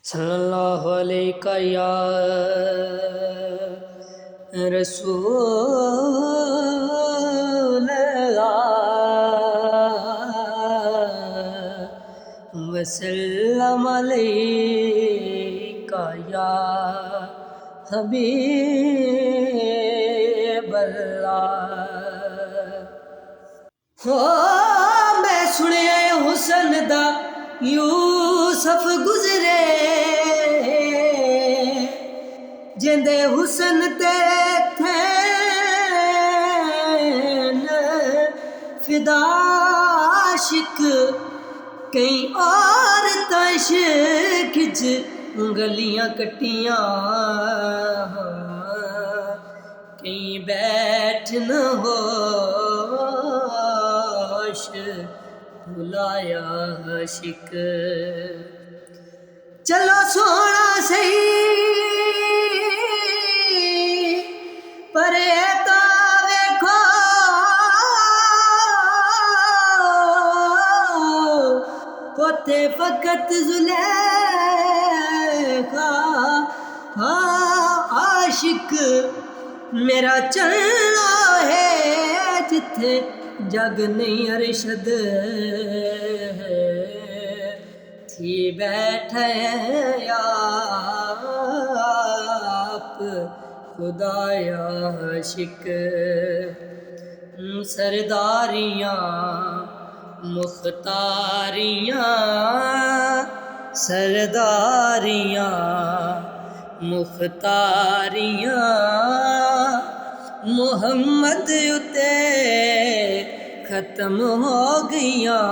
सल्लल्लाहु अलैका या रसूल अल्लाह वसल्लम अलैका या हबीब अल्लाह। हो मैं सुनिया हुसन दा यूसुफ गुजरे जिंदे हुसन ते थे फिदा आशिक कई और इश्क च गलियां कट्टियां कई बैठन होश भुलाया आशिक। चलो सोना सही पर तो वेखो पोते फकत जुलेखा आशिक मेरा चलना है जिथे जग नहीं अरशद थी बैठे आप खुदाया आशिक। सरदारियाँ मुख्तारियाँ सरदारियाँ मुख्तारियाँ मुहम्मद उते खत्म हो गईयां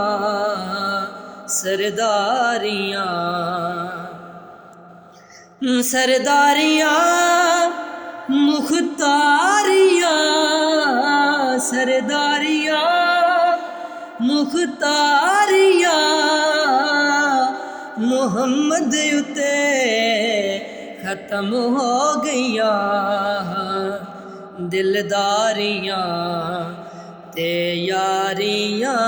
सरदारियाँ सरदारियाँ मुख्तारियाँ सरदारियाँ मुख्तारियाँ मुहम्मद उते खत्म हो गईयां दिलदारियाँ ते यारियाँ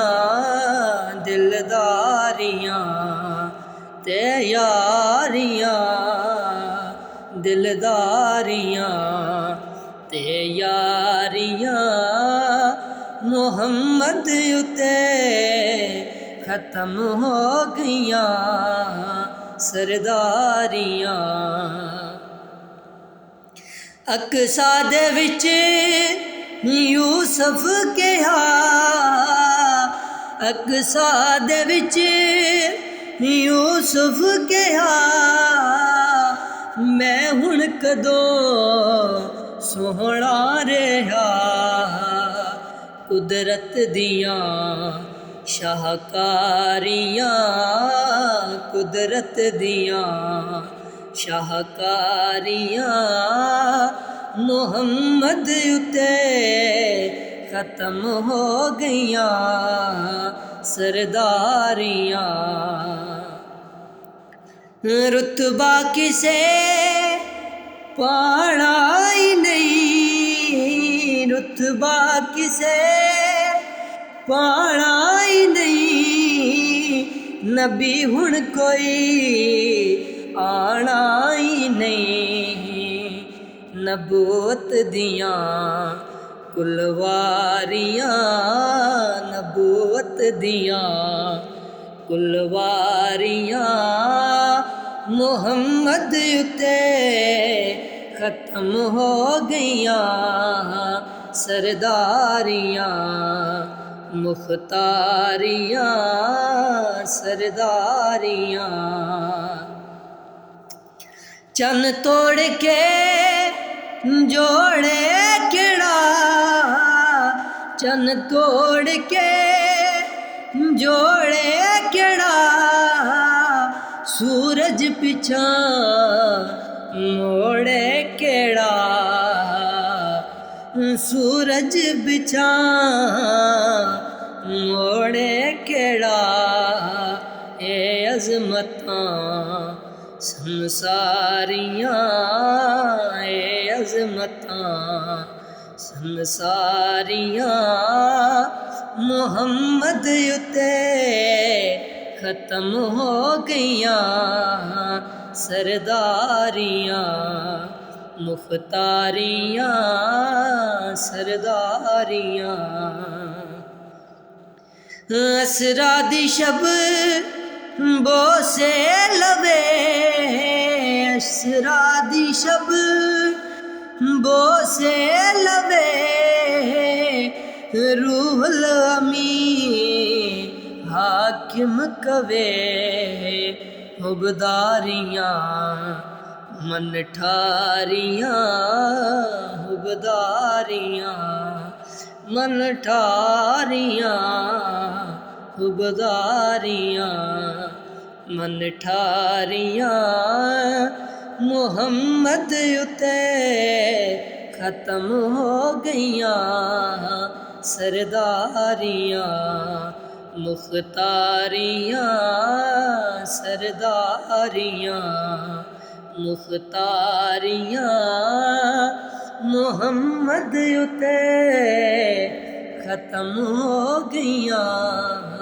दिलदारियाँ ते यारियाँ दिलदारियाँ ते यारियाँ मोहम्मद उते खत्म हो गईयां सरदारियाँ। अक्सा दे विच यूसुफ कहा अक्सा दे विच यूसुफ कहा मैं हुण कदों सोहना रहा कुदरत दियां शाहकारियाँ कुदरत दियां शाहकारियाँ मोहम्मद उते खत्म हो गईयां सरदारियाँ। रुतबा किसे पाना ही नहीं रुतबा किसे पाना ही नहीं नबी हुण कोई आना ही नहीं नबूवत दियां कुलवारियाँ नबूवत दियां कुलवारियाँ मुहम्मद उते खत्म हो गईयां सरदारियाँ मुख्तारियाँ सरदारियाँ। चन तोड़ के जोड़े केड़ा चन तोड़ के जोड़े केड़ा सूरज पिछा मोड़े केड़ा सूरज बिछा मोड़े केड़ा ए अज़मतां संसारियाँ ए अज़मतां संसारियाँ मोहम्मद उते खत्म हो गईयां सरदारियाँ मुख्तारियाँ सरदारियाँ असरा दी शब बोसे लवे असरा दी शब बोसे लवे रूहुल अमीन हाकिम कवे हुबदारियाँ मन ठारियाँ हुबदारियाँ मन ठारियाँ हुबदारियाँ मन ठारियाँ मुहम्मद उते ख़त्म हो गईयां सरदारियाँ मुख्तारियाँ सरदारियाँ मुख्तारियाँ मुहम्मद उते ख़त्म हो गईयां।